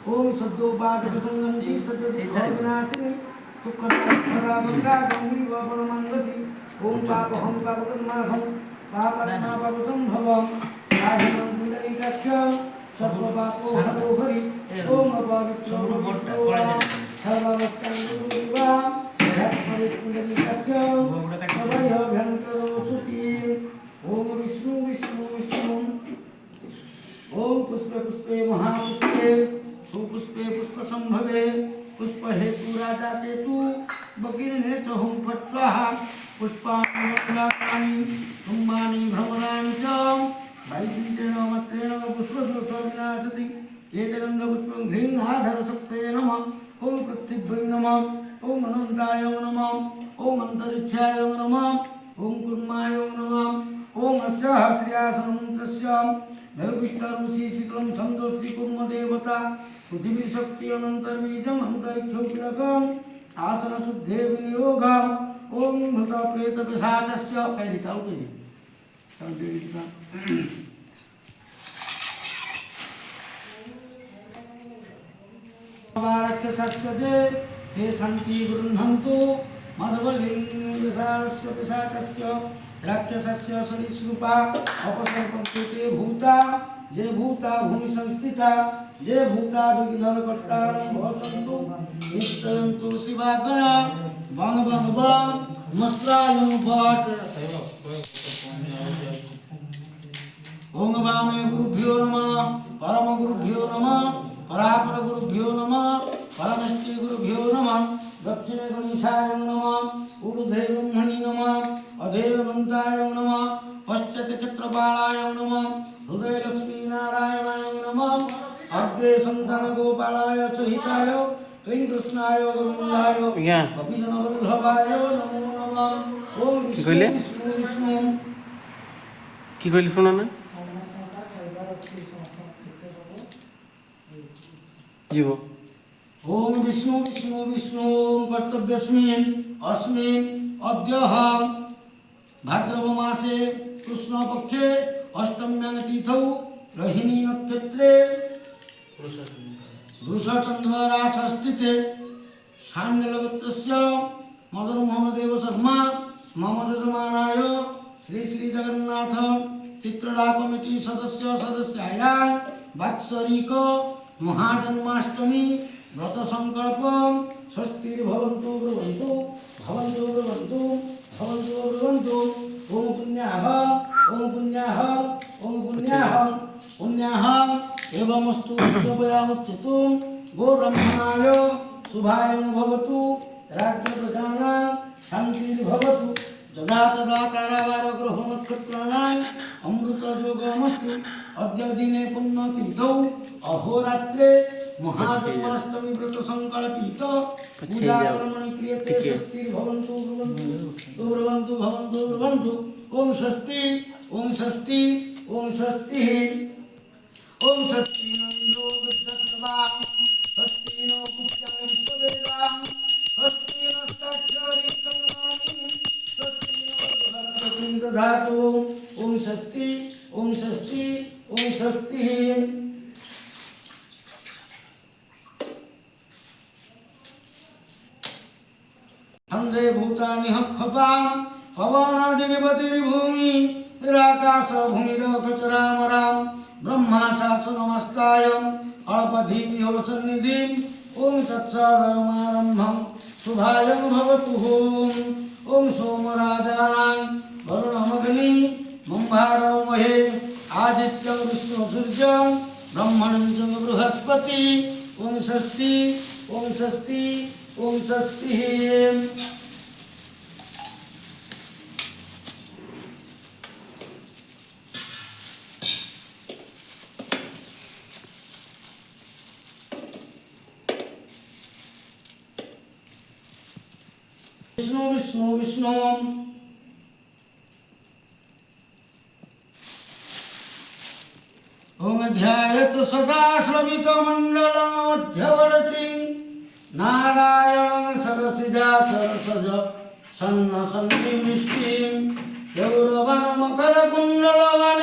ओम सद्यो बागवतंगंति सद्यविनाशिनी सुखदपरावंगा गंगी वपरमंगति ओम पापहं पापकर्माहं पापकर्मा पापसंभवं राजमंगलिकाख्य सर्वपापो हरो हरि ओम अपावित्रो सर्ववत्तंगुरुवा यत्पवित्रलिकाख्य अभयभयंकरो सुति ओम विष्णु विष्णु विष्णु ओम पुष्पे पुष्पे महापुष्पे सुपुष्पे पुष्पसंभवे पुष्प हेतु राजा केतु बकीर्णे च हुं फट् स्वाहा पुष्पाणि मंगलानि कुम्भानि भ्रमराणि च वैदिकेन मत्रेण पुष्पदोषो विनाशति एतगन्धपुष्पं ह्रीं आधरशक्तये नमः ओम पृथिव्यै नमः ओम अनन्ताय नमः ओम अन्तरिक्षाय नमः ओम कुर्माय नमः ओम अस्याः श्रियासनं तस्यां नैविष्टारुशीशिकं छन्दोषि कुर्मदेवता पृथिवी शक्ति अनन्तर्बीजम् अन्तरिक्षोऽखिलकम् आसनशुद्धे विनियोगम् ओम भूतप्रेतपिशाचस्य कैलिकाउ के राक्षसस्य ते सन्ति गृह्णन्तु मधुबलिङ्गस्य पिशाचस्य राक्षसस्य सरीसृपा अपसर्पन्ते ते भूता जे भूता भूमि संस्थिता जे भूता विघ्नकर्तारं भवन्तु नित्यन्तु शिवागया वन वन वन मस्त्रायं भट ओम वामे गुरुभ्यो नमः परम गुरुभ्यो नमः परापर गुरुभ्यो नमः परमष्टि गुरुभ्यो नमः दक्षिणे गणेशाय नमः ऊर्ध्वे ब्रह्मणि नमः अधे अनन्ताय नमः पश्चात् चक्रपालाय नमः हृदय लक्ष्मी नारायणाय नमः अग्रे संतान गोपालाय सहिताय कृष्णाय गोविन्दाय कपिजनवल्लभाय नमो नमः ओम विष्णु विष्णु কি কইলি শোনা না जीव ओम विष्णु विष्णु विष्णु कर्तव्यस्मिन् अस्मिन् अद्यहं भाद्रपमासे कृष्णपक्षे अष्टम्यां तिथौ रोहिणी नक्षत्रे वृषचन्द्रराशस्थिते सान्यलवत्रस्य मदनमोहनदेव शर्मा मम यजमानाय श्री श्री जगन्नाथ चित्रला कमिटी सदस्यायां वात्सरिक महाजन्माष्टमी व्रत संकल्प स्वस्ति भवन्तु ब्रुवन्तु भवन्तु ब्रुवन्तु भवन्तु ब्रुवन्तु ओम पुण्याः ओम पुण्याः ओम पुण्याः पुण्याः एवमस्तु शुभयामच्युतु गो ब्रह्मणाय शुभाय भवतु राज्य प्रजानां शान्तिर्भवतु तदा तदा तारावार ग्रह नक्षत्राणाम् अमृत योगमस्तु अद्य दिने पुण्यतिथौ अहोरात्रे महाजन्माष्टमी व्रत संकल्पित पूजा कर्मणि क्रियते स्वस्तिर्भवन्तु ब्रुवन्तु भवन्तु ब्रुवन्तु ओम स्वस्ति ओम स्वस्ति ओम स्वस्तिः ओम स्वस्ति नो इन्द्रो वृद्धस्रवां स्वस्ति नो पुष्यं विश्ववेदां स्वस्ति नस्ताक्षरी कङ्गानि स्वस्ति नो बृहस्पतिं दधातु ओम स्वस्ति ओम स्वस्ति ओम स्वस्तिः छन्दे भूतानि हक्षपां पवनादिपतिर्भूमि निराकाश भूमिरखचरामरां ब्रह्मा शासनमस्ताय अल्पधीमिहो सन्निधिं ओम तत्सदयमारम्भं शुभायं भवतु ओम सोमराजानां वरुणमग्नि मंभारो महे आदित्यं विष्णुसूर्यं ब्रह्मणं च बृहस्पति ओम स्वस्ति ओम स्वस्ति ओम स्वस्तिः विष्णु विष्णु विष्णु ओम ध्यायतु सदा श्रवितमण्डलमध्यवर्ति नारायणं सरसिजा सरसज सन्नसन्ति वृष्टिं गौरवं मकरकुण्डलवनं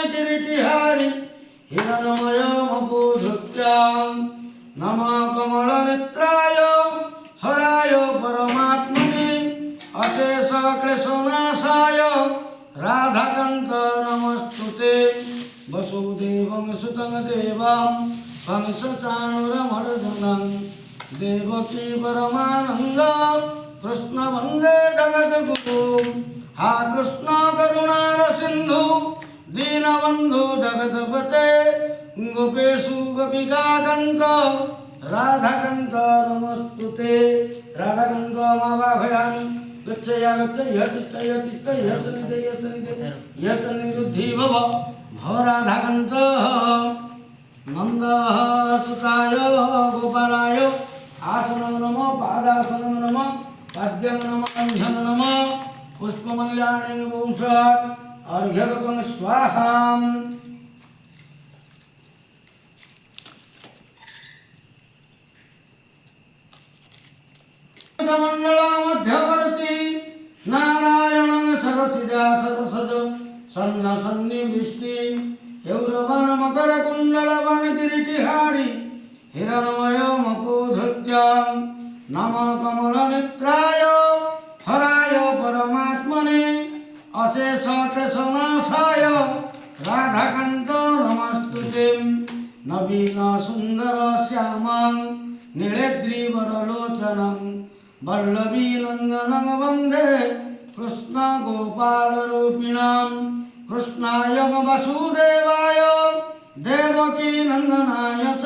वसुदेवं सुतं देवं कंसचाणूरमर्दनं देवकी परमानन्द कृष्ण वन्दे जगद्गुरुं हा कृष्ण करुणार सिन्धु दीनबन्धु जगत्पते गोपेषु गोपिकान्त राधाकान्त नमस्तुते राधाकान्त मावाहयामि गच्छया गच्छय तिष्ठय तिष्ठय सन्निधे सन्निधे यत्सन्निरुद्धि भव राधाकान्त नन्दः सुताय गोपालाय आसनं नमः पादासनं नमः पाद्यं नमः अन्धं नमः पुष्पमल्याणि वंशात् अर्घ्यकं स्वाहा मंडल मध्यवर्ती नारायण सरसिजा सरसज सन्न सन्निविष्टि यौरवन मकर कुंडल वन गिरिटिहारी हिरणमय मपोधृत्यां नम कमल नेत्राय हराय परमात्मने अशेष केशनाशाय राधाकान्त नमस्तुते नवीन सुंदर श्यामं नीलेद्रिवरलोचनं वल्लभी नंदनं वन्दे कृष्ण गोपालरूपिणां कृष्णाय वसुदेवाय देवकी नंदनाय च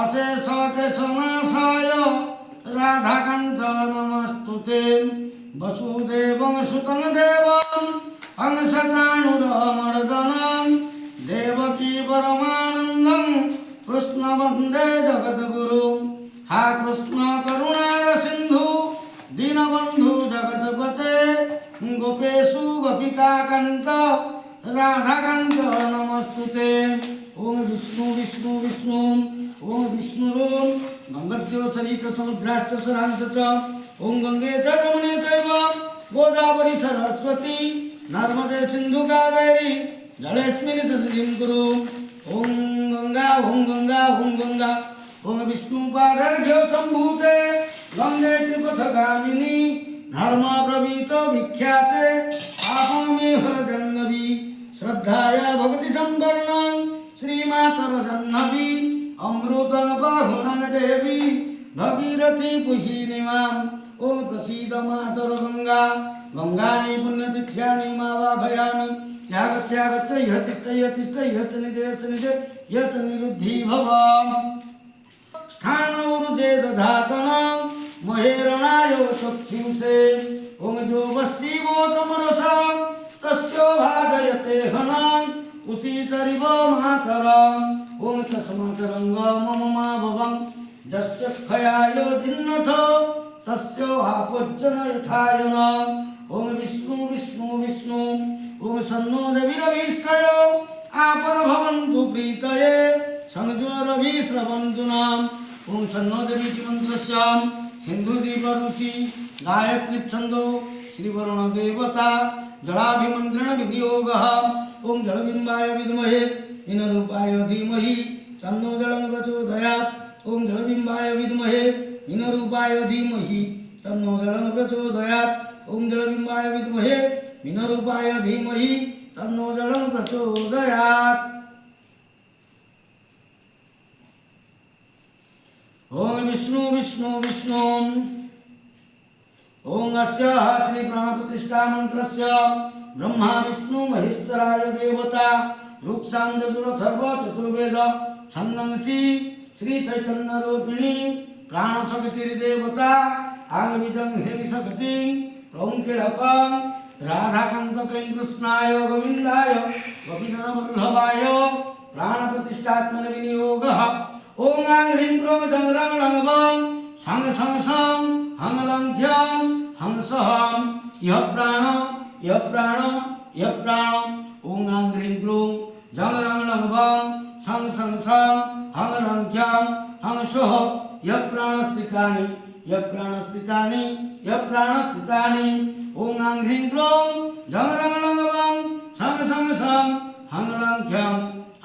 अशेष केशनाशाय राधाकान्त नमस्तुते वसुदेवं सुतं देवं कंसचाणूरमर्दनं देवकी परमानन्दं कृष्ण वन्दे जगद्गुरुं हा कृष्ण करुणार सिन्धु दीनबन्धु जगत्पते गोपेषु गोपिकान्त राधाकान्त नमस्तुते ओम विष्णु विष्णु विष्णु ओम विष्णुरों गंगद्यो सरित समुद्राश्च सरांश च ओम गंगे च यमुने चैव गोदावरी सरस्वती नर्मदे सिन्धु कावेरी जलेऽस्मिन् सन्निधिं कुरु ओम गंगा ओम गंगा ओम गंगा ओम विष्णुपादार्घ्य सम्भूते गंगे त्रिपथगामिनी धर्म प्रवीत विख्याते आपामि हरजन्नवी श्रद्धाया भक्ति संपन्नं श्रीमातर जह्नवी अमृतं बाहुनं देवी भगीरथी पुहीनिमां ओम प्रसीद मातर गंगा गंगानि पुण्यतिथ्यानि मावाभयामि त्याग त्याग तिष्ठय तिष्ठय सन्निधे सन्निधे यत्सन्निरुद्धि भव स्थानौरुजे दधातनं महेरणाय सख्युंसे ओम जो वस्तिवोतमरसा तस्यो भाजयते हनं उसीतरिव मातरम् ओम तस्मातरङ्ग मम मा भवं यस्य क्षयाय जिन्नथ तस्यो आपज्जन यथायन ओम विष्णु विष्णु विष्णु ओम सन्नो देवीरभीष्टयो आपन भवन्तु प्रीतये संजोरभिश्रवन्तु नाम ओम सन्नो देवी मंत्रस्याम सिंधुदीप ऋषि गायत्री छंदो श्रीवरुण देवता जलाभिमंत्रण विनियोगः ओम जलबिंबाय विद्महे इनरूपाय धीमहि तन्नो जलं प्रचोदयात् ओम जलबिंबाय विद्महे इनरूपाय धीमहि तन्नो जलं प्रचोदयात् ओम जलबिंबाय विद्महे इनरूपाय धीमहि तन्नो जलं प्रचोदयात् ओम विष्णु विष्णु विष्णु ओम अस्य श्री प्राणप्रतिष्ठा मंत्रस्य ब्रह्मा विष्णु महेश्वराय देवता रूपसांदुरथर्व चतुर्वेद छंदंसी श्री चैतन्य रूपिणी प्राण शक्ति देवता आंगविजं हेरि शक्ति ओंकिलकं राधाकांत कृष्णाय गोविंदाय गोपीजनवल्लभाय प्राण प्रतिष्ठात्मन विनियोगः ओम आं ह्रीं क्रों जं रं लं वं सं सं सं हं लं ध्यां हं सहं यः प्राण ओम आं ह्रीं क्रों जं रं लं वं सं सं सं हं लं ध्यां हं सः यः प्राणस्थितानि ओम आं ह्रीं क्रों जं रं लं वं सं सं सं हं लं ध्यां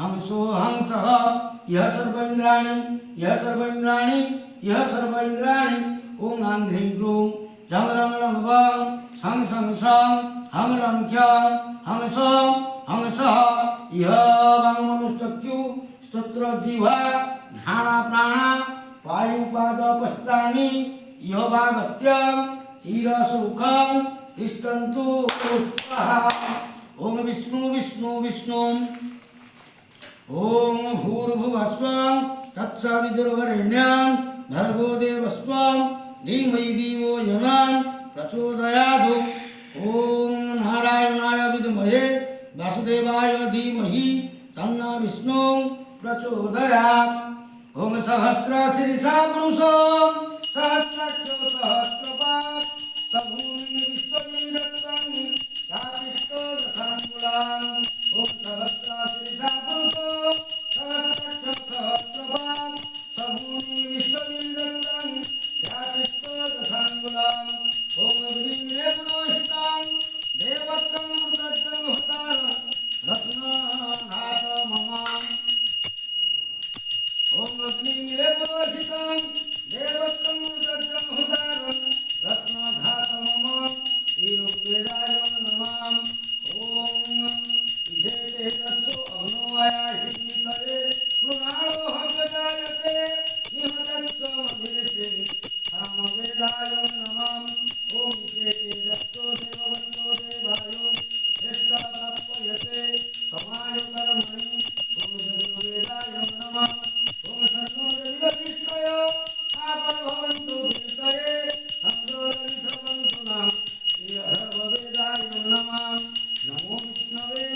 हं सो हं सः यह सर्वेन्द्राणि ओम आं ह्रीं क्रों जं रं लं वं सं सं सं हं लं ध्यां हं सः यह चिरसुखं तिष्ठन्तु स्वाहा ॐ विष्णु विष्णु विष्णु ॐ भूर्भुवस्वां तत्सवितुर्वरेण्यं भर्गो देवस्वां धीमहि धियो यो नः प्रचोदयात् ॐ नारायणाय विद्महे वासुदेवाय धीमहि तन्नो विष्णुः प्रचोदयात् ॐ सहस्रशीर्षा पुरुषो सहस्रस्य सहस्रपात् सभूमिं विश्वमिदं यातिष्ठो दशाङ्गुलाम् ॐ सहस्रशीर्षा पुरुषो सहस्रस्य सहस्रपात् सभूमिं विश्वमिदं यातिष्ठो दशाङ्गुलाम् ॐ अग्निमे पुरोहितं देवत्वं मृतत्वं हुतारं रत्नाघात मम ॐ अग्निमे पुरोहितं देवत्वं मृतत्वं हुतारं रत्नाघात मम श्रीऋग्वेदाय नमः ॐ इषेते तत्सु अग्नोयाहितरे मृगाणो हव्यजायते निहतस्य मधिरसे सामवेदाय नमः ॐ इषेते तत्सु देववत्तो देवायो श्रेष्ठतत्पयते समाय कर्मणि ॐ यजुर्वेदाय नमः ॐ सन्नो देवविष्टय आपभवन्तु विष्टये सन्द्रोरविषभन्तु नः श्रीअथर्ववेदाय नमः नमो विष्णवे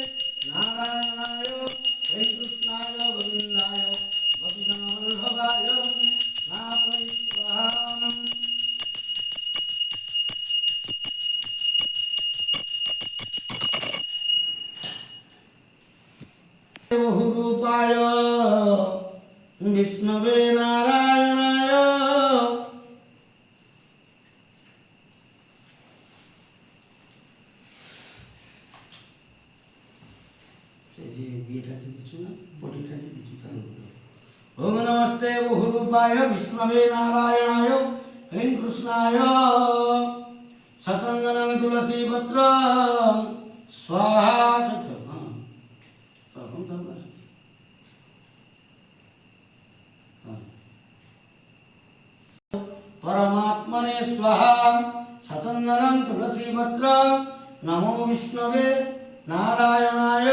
नारायणाय श्रीकृष्णाय गोविन्दाय गोपीजनवल्लभाय नाथै स्वाहा बहुरूपाय विष्णवे नारायणाय ओम नमस्ते बहुरूपाय विष्णवे नारायणाय ऐं कृष्णाय सतंगनं तुलसी पत्र स्वाहा परमात्मने स्वाहा सतंगनं तुलसी पत्र नमो विष्णवे नारायणाय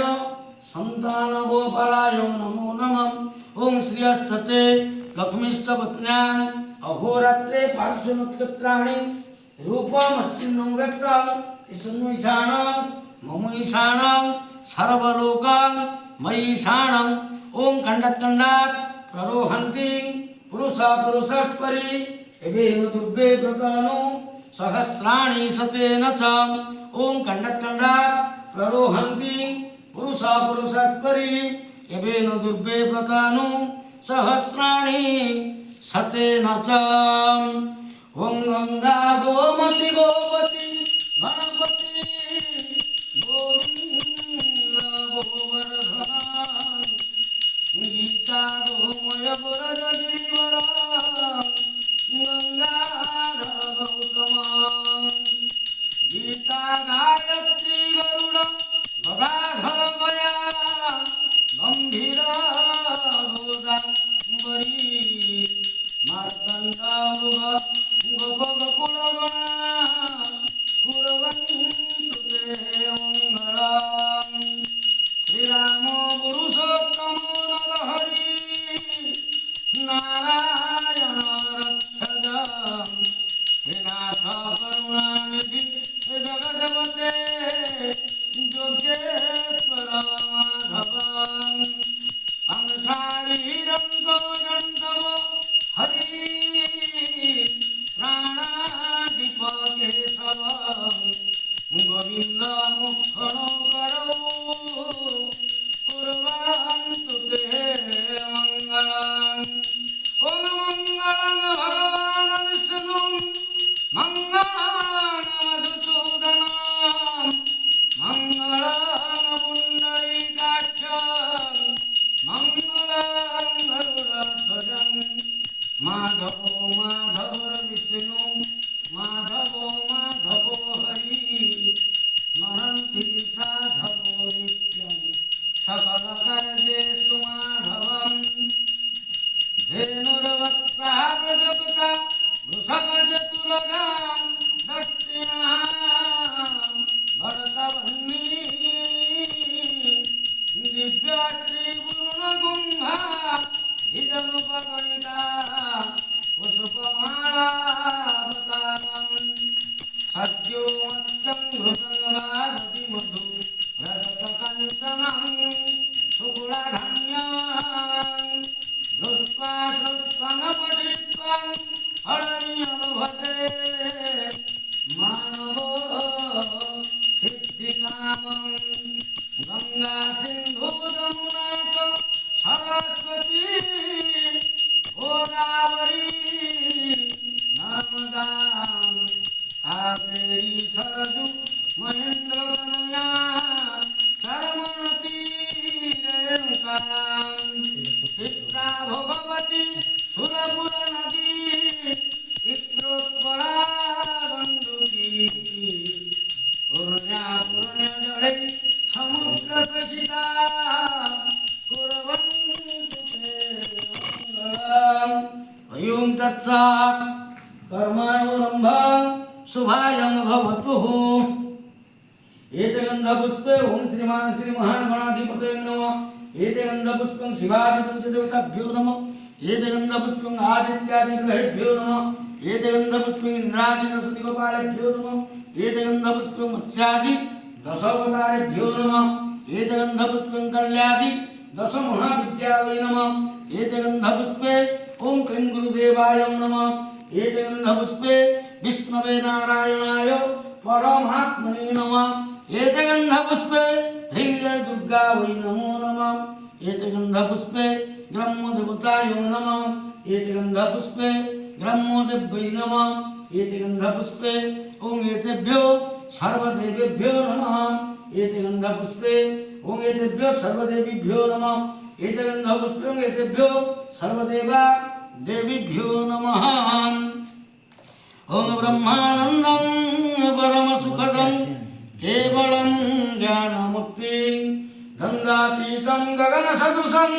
संतान गोपालाय नमो नमः ओम श्रीयस्तते लक्ष्मीष्टपत्न्यां अहोरात्रे पार्श्वनक्षत्राणि रूपमश्चिन्नं व्यक्तं ईशानं मम ईशानं सर्वलोकान् मयीशानं ओम खण्डात् प्ररोहन्ति पुरुषा पुरुषस्परि एवेन दुर्गे व्रतानो सहस्राणि सतेन च ओम खण्डात् प्ररोहन्ति पुरुषा पुरुषस्परि एवेन दुर्गे व्रतानो सहस्राणि सतेन च ओम गंगा गोमति गोपति गणपति गोविंद गोवर्धन गीता गोमय गुरज गिरिवर गंगाधर गौतम गीता गायत्री गरुड़ गदाधर गया गंभीर गोदाम्बरी मार्तंड मृग गोप गोकुल गणा तत्सात् कर्माणोरम्भं शुभायं भवतु। एते गन्धपुष्पे ओम श्रीमान श्री महागणाधिपतये नमः। एते गन्धपुष्पं शिवादिपञ्चदेवताभ्यो नमः। एते गन्धपुष्पं आदित्यादिग्रहेभ्यो नमः। एते गन्धपुष्पं इन्द्रादिदशदिवपालेभ्यो नमः। एते गन्धपुष्पं मत्स्यादि दशावतारेभ्यो नमः। एते गन्धपुष्पं कल्यादि दशमहाविद्यावै नमः। एते गन्धपुष्पे ओम क्लीं गुरुदेवाय नमः। एते गन्धपुष्पे विष्णवे नारायणाय परमात्मने नमः। एते गन्धपुष्पे ह्रीं जय दुर्गा वै नमो नमः। एते गन्धपुष्पे ब्रह्मदेवताय नमः। एते गन्धपुष्पे ब्रह्मदेव्यै नमः। एते गन्धपुष्पे ओम एतेभ्यो सर्वदेवेभ्यो नमः। एते गन्धपुष्पे ओम एतेभ्यो सर्वदेवीभ्यो नमः। एते गन्धपुष्पे ओम एतेभ्यो सर्वदेवा देवीभ्यो नमः। ओम ब्रह्मानन्दं परमसुखदं केवलं ज्ञानमुक्तिं गङ्गातीतं गगनसदृशं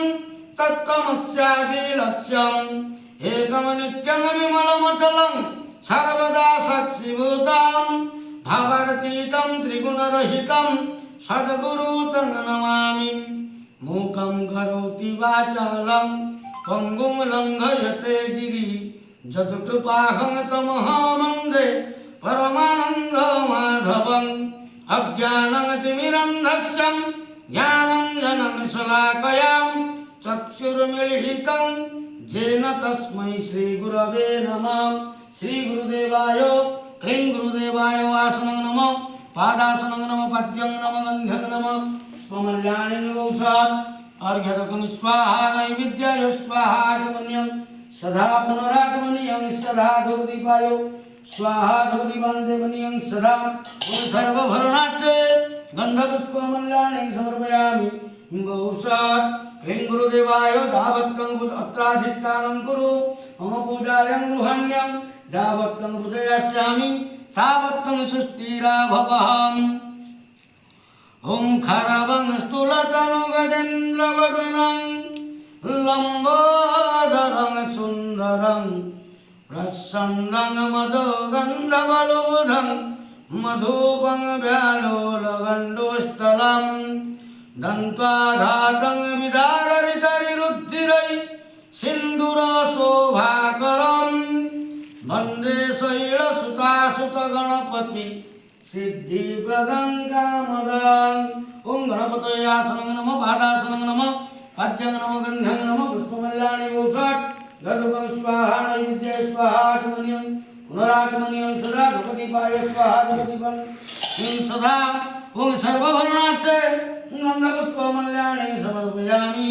तत्त्वमस्यादिलक्ष्यम् एकमनित्यं विमलमचलं सर्वदा साक्षिभूतं भावातीतं त्रिगुणरहितं सद्गुरुं नमामि। मूकं करोति वाचालं पङ्गुं लङ्घयते गिरिं जत्कृपाहं तमहं वन्दे परमानन्दमाधवम्। अज्ञानतिमिरन्धस्य ज्ञानञ्जनं शलाकया चक्षुर्मीलितं येन तस्मै श्रीगुरवे नमः। श्रीगुरुदेवाय क्लीं गुरुदेवाय आसनं नमः। पादासनं नमः। पद्यं नमः। गन्धं नमः। स्वमल्यानि निवौषात् अर्घ्यदकुं स्वाहा नैवेद्याय स्वाहा आगमन्यं सदा पुनरागमनीयं सदा धूपदीपाय स्वाहा धूपदीपान्देवनीयं सदा। ओम सर्वभरणार्थे गन्धपुष्पमल्यानि समर्पयामि। गौषात् क्लीं गुरुदेवाय तावत्तं अत्राधिष्ठानं कुरु मम पूजायां गृहाण्यं यावत्तं पूजयिष्यामि तावत्तं सुस्थिरा भवहम्। ओम खरवं स्थूलतनु गजेन्द्रवदनं लम्बोदरं सुन्दरं प्रसन्नं मदोगन्धबलबुधं मधुपं व्यालोलगण्डोस्थलं दन्त्वाघातं विदाररितरिरुद्धिरै सिन्दूरशोभाकरं वन्दे शैलसुतासुतगणपति सिद्धिप्रदं कामदां। ओम गणपतये आसनं नमः। पादासनं नमः। पद्यं नमः। गन्धं नमः। पुष्पमल्यानि गौषात् गरुकं स्वाहा नैवेद्याय स्वाहा आचमनीयं पुनराचमनीयं सदा धूपदीपाय स्वाहा धूपदीपं सदा। ओम सर्वभरणार्थे गन्धपुष्पमल्यानि समर्पयामि।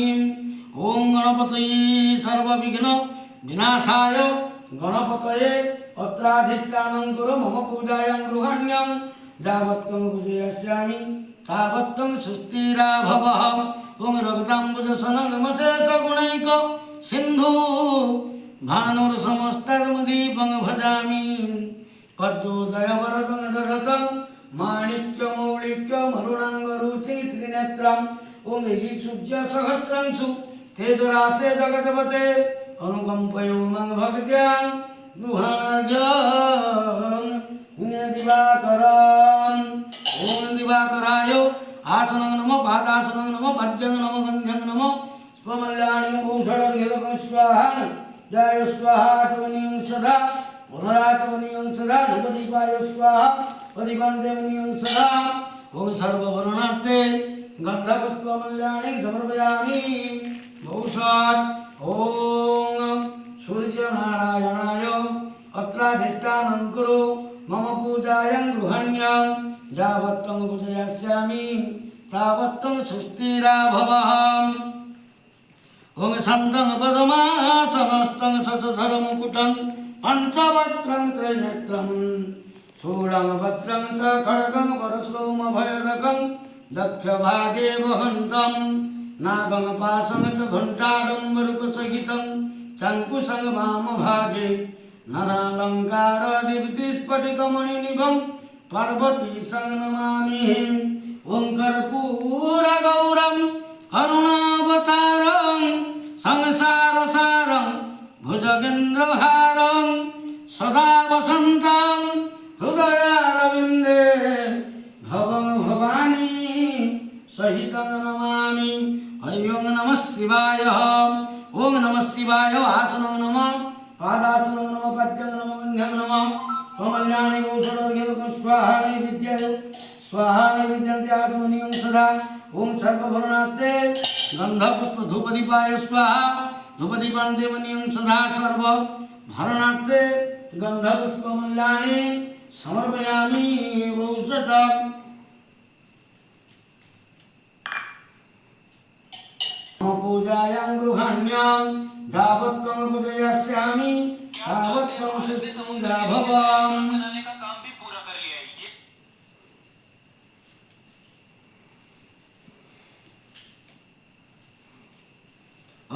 ओम गणपतये सर्वविघ्न विनाशाय गणपतये अत्राधिष्ठानं कुरु मम पूजायां गृहाण्यं यावत्तं पूजयिष्यामि तावत्तं सुस्थिरा भवः। ओम रक्ताम्बुजसनगमशेषगुणैक सिन्धु भानुर्समस्तर्मदीपं भजामि। पद्योदयवरदं ददतं माणिक्यमौलिक्यमरुणाङ्गरुचिं त्रिनेत्रम्। ओम सूर्यसहस्रांशु तेजरासे जगद्पते अनुकम्पयो मम भक्त्या दिवाकरम्। ओम दिवाकराय आसनं नमः। पादासनं नमः। पद्यं नमः। गन्धं नमः। स्वमल्यानि गौषधं स्वाहा जय स्वाहा आचमनीयं सदा पुनराचमनीयं सदा धूपदीपाय स्वाहा परिबन्धनीयं सदा। ओम सर्ववर्णार्थे गन्धपुष्पमल्यानि समर्पयामि। गौषात् ओम सूर्यनारायणाय अत्राधिष्ठानं कुरु मम पूजायां गृहाण्यं यावत्तं पूजयिष्यामि तावत्तं सुस्थिरा भवः। ओम शान्तं पद्मासनस्थं शतधरमुकुटं पञ्चवक्त्रं त्रयनेत्रं शूलं वज्रं च खड्गं परशुमभयदकं दक्षभागे वहन्तं नागं पाशं च घण्टाडम्बरुकसहितं शङ्कुशं वामभागे नरालङ्कारदीप्तिस्फटिकमणिनिभं पार्वतीशं नमामि। ओं कर्पूरगौरं करुणावतारं संसारसारं भुजगेन्द्रहारं शिवाय ओम नमः शिवाय आसनं नमः पादासनं नमः पद्यं नमः गन्धं नमः कमल्यानि भूषणोर्घ्यं स्वाहा नैवेद्याय स्वाहा नैवेद्यन्ते आत्मनियं सदा ओम सर्वभरणार्थे गन्धपुष्प धूपदीपाय स्वाहा धूपदीपं देवनियं सदा सर्व भरणार्थे गन्धपुष्पमल्यानि समर्पयामि वौषधं पूजायां गृहाण्यां यावत्त्वं पूजयिष्यामि तावत्त्वं सिद्धिं लाभवान्।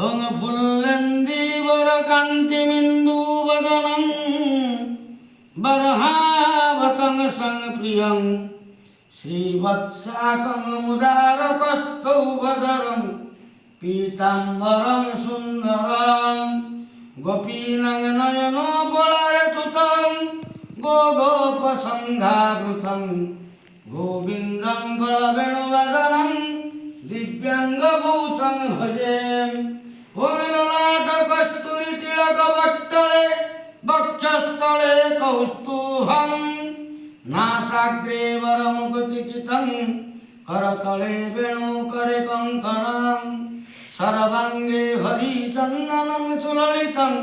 ओं फुल्लन्दिवरकान्तिमिन्दुवदनं बर्हावतं संप्रियं श्रीवत्साकमुदारकस्तौवदरं पीताम्बरं सुन्दरं गोपीनयनोपलारतुतं गोगोपसन्धावृतं गोविन्दं बलवेणुवदनं दिव्याङ्गभूतं भजे। ओम ललाटकस्तूरितिलकवट्टले वक्षस्थले कौस्तुभं नासाग्रे वरमुकुटिकितं करतले वेणुकरे कङ्कणं सर्वाङ्गे हरिचन्दनं सुललितं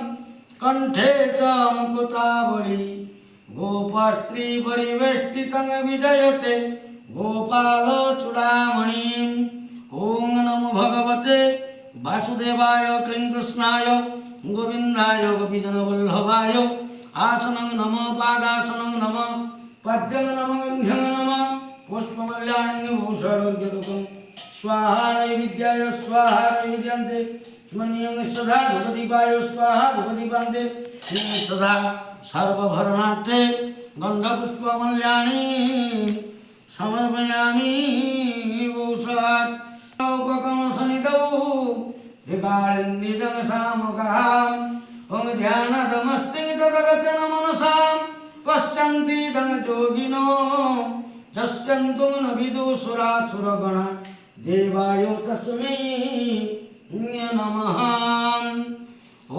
कण्ठे च मुकुतावली गोपस्त्री परिवेष्टितं विजयते गोपालचूडामणिम्। ओम नमो भगवते वासुदेवाय कृष्णाय गोविन्दाय गोपीजनवल्लभाय आसनं नमः पादासनं नमः पद्यं नमः गन्धं नमः पुष्पमल्यानि भूषणोर्घ्यं स्वाहा नैवेद्याय स्वाहा नैवेद्यन्ते मन्यं सदा धूपदीपाय स्वाहा धूपदीपान्ते सदा सर्वभरणार्थे गन्धपुष्पमल्यानि समर्पयामि वौषधं उपकमसनिधौ विकालिन्दीजं सामुखाम् ओं ध्यानदमस्ति तदगतेन मनसां पश्यन्ति तं योगिनो यस्यन्तु न विदुषुरासुरगणा देवाय तस्मै नमः।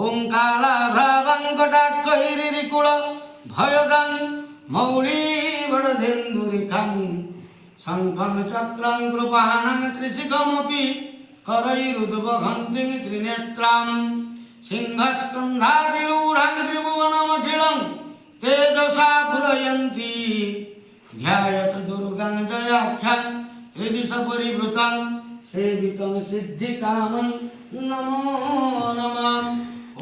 ओं कालाभ्रावं कटाक्षैरिकुल भयदं मौळीवडधेन्दुरिखं शङ्खं चक्रं कृपाणं त्रिशिखमपि करैरुद्वहन्तीं त्रिनेत्रां सिंहस्कन्धातिरूढं त्रिभुवनमखिलं तेजसा पूरयन्ती ध्यायत दुर्गां जयाख्यां हृदि सपरिवृतं सेवितं सिद्धिकामं नमो नमः।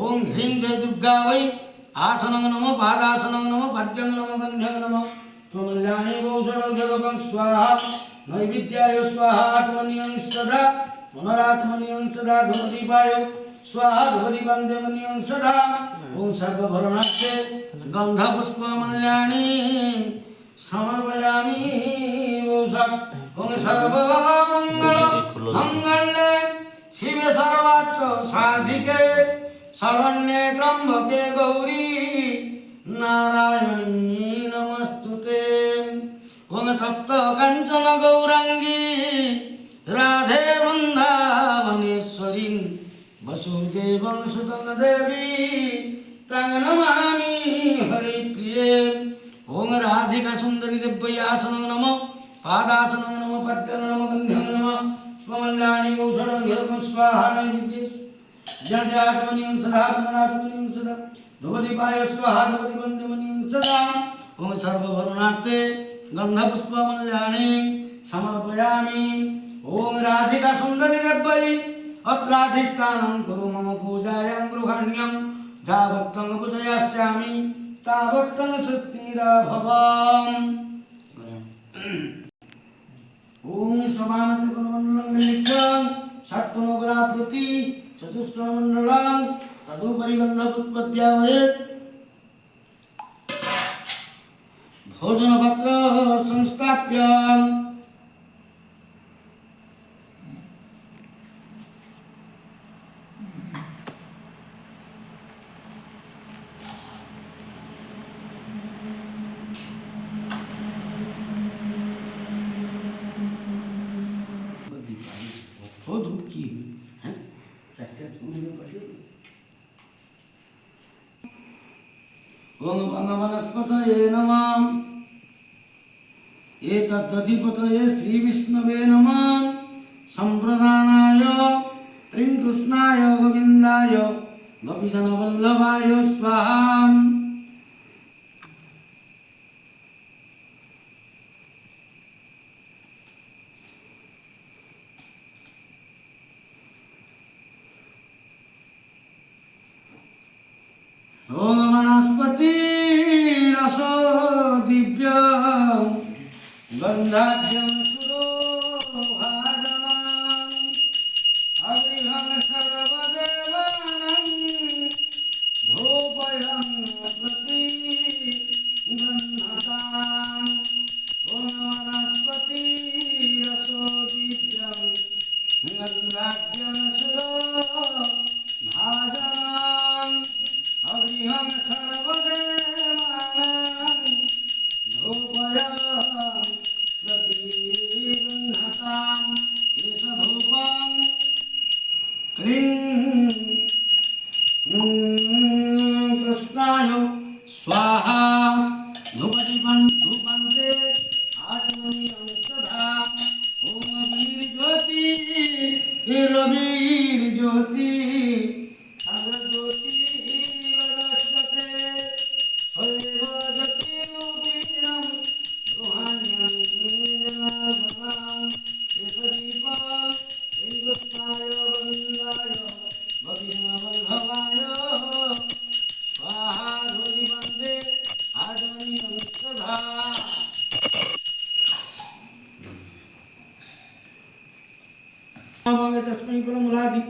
ओं ह्रीं जय दुर्गा वै आसनं नमः पादासनं नमः पद्यं नमः गन्धं नमः कमल्यानि भूषणोर्घ्यं स्वाहा नैवेद्याय स्वाहा आत्मनियं सदा पुनरात्मनियं सदा धूपदीपाय स्वाहा धूपदीपं देवनियं सदा ओं सर्वभरणार्थे गन्धपुष्पमल्यानि समर्पयामि वौषधं। ओं सर्वमङ्गलमाङ्गल्ये शिवे सर्वार्थसाधिके शरण्ये त्र्यम्बके गौरी नारायणी नमस्तुते। ओं तप्त काञ्चन गौरांगी राधे वृन्दावनेश्वरी वसुदेवं सुतं देवी तं नमामि हरिप्रिये। ओं राधिका सुन्दरी देव्यै आसनं नमः पादासनं नमः पद्यं नमः गन्धं नमः स्वमल्यानि भूषणोर्घ्यं स्वाहा नैवेद्ये जयात्मनियं सदा पुनरात्मनियं सदा धूपदीपाय स्वाहा धूपदीपं देवनियं सदा ओं सर्वभरणार्थे गन्धपुष्पमल्यानि समर्पयामि। ओं राधिका सुन्दरी देव्यै अत्राधिष्ठानं कुरु मम पूजायां गृहाण्यं यावत्तं पूजयिष्यामि तावत्तं सिद्धिर्भवाम्। ओं समानतिकुलमण्डलं नित्यं षट्कोणोग्राकृति चतुष्कोणमण्डलं तदुपरि गन्धपुष्पद्यावयेत् भोजनपत्र संस्थाप्य धूप की है ओम भगवनस्पतये नमः। एतद्धधिपतये श्री विष्णवे नमः। संप्रदानाय श्री कृष्णाय गोविंदाय गोपीजनवल्लभाय स्वाहा। ओम वनस्पति रसो दिव्य गंधाढ्यं सुरोभाजनम् अग्निहं सर्वदेवानां धूपयं प्रतिगृह्णताम्। ओम वनस्पति रसो दिव्यं गंधाढ्यं सुरोभाजनम् अग्निहं सर्वदेवानां धूपयं प्रतिगृह्णताम्। एष धूपं क्लीं कृष्णाय स्वाहा। धूपन्ते आचमनीयं सदा। ॐ वीर्ज्योति वीरवीर्ज्योति अग्रज्योतिरदश्यते हरेव ज्योतिरूपिणं गृहाण्यं जनार्दनाम्। एष दीपं हिन्दुस्ताय गोविन्दाय गोपीजनवल्लभाय स्वाहा। धूलिवन्दे आचमनीयं सदा। भंगे तस्मै फलमूलादि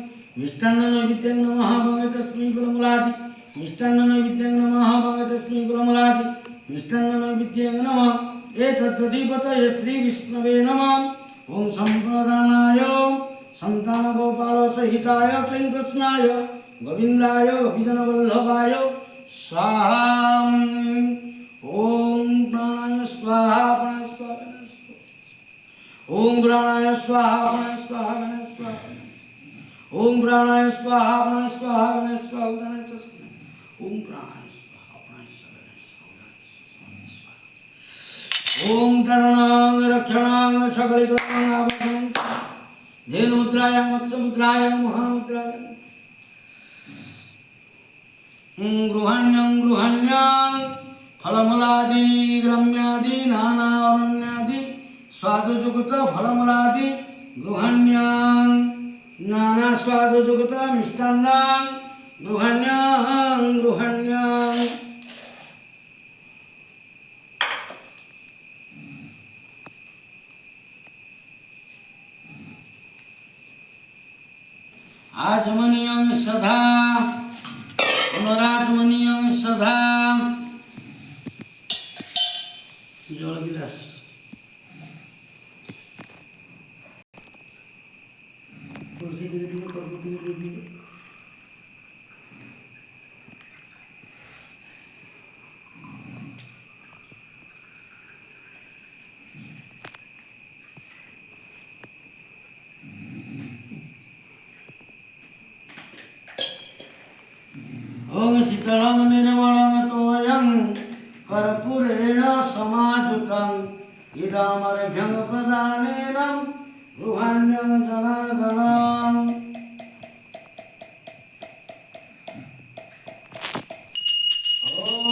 मिष्टान्न नैवेद्यं नमः। भंगे तस्मै फलमूलादि मिष्टान्न नैवेद्यं नमः। भंगे तस्मै फलमूलादि मिष्टान्न नैवेद्यं नमः। एतद्धधिपतये श्री विष्णवे नमः। ओम संप्रदानाय संतानगोपाल सहिताय क्लीं कृष्णाय गोविंदाय गोपीजनवल्लभाय स्वाहा। ओम प्राणाय स्वाहा प्राणाय स्वाहा। ओम प्राणाय स्वाहा प्राणाय स्वाहा प्राणाय स्वाहा। ओम प्राणाय स्वाहा प्राणाय स्वाहा प्राणाय स्वाहा प्राणाय स्वाहा। ओम प्राणाय स्वाहा प्राणाय स्वाहा। ओम तरणं रक्षणां सकलितं आभरणं धेनुमुद्राय मत्स्यमुद्राय महामुद्राय गृहाण्यं फलमूलादि ग्राम्यादि नानावरण्यादि स्वादुजुगत फलमूलादि गृहाण्यं नाना स्वादुजुगत मिष्टान्नं गृहाण्यं। आचमनीयं सदा पुनराचमनीयं सदा। जल गिलास तुलसी के लिए प्रभु के लिए। ओम शीतलं निर्मलं तोयं कर्पूरेण समाजुतं इदमर्घ्यं प्रदानेन गृहाण्यं जनार्दनम्। ओम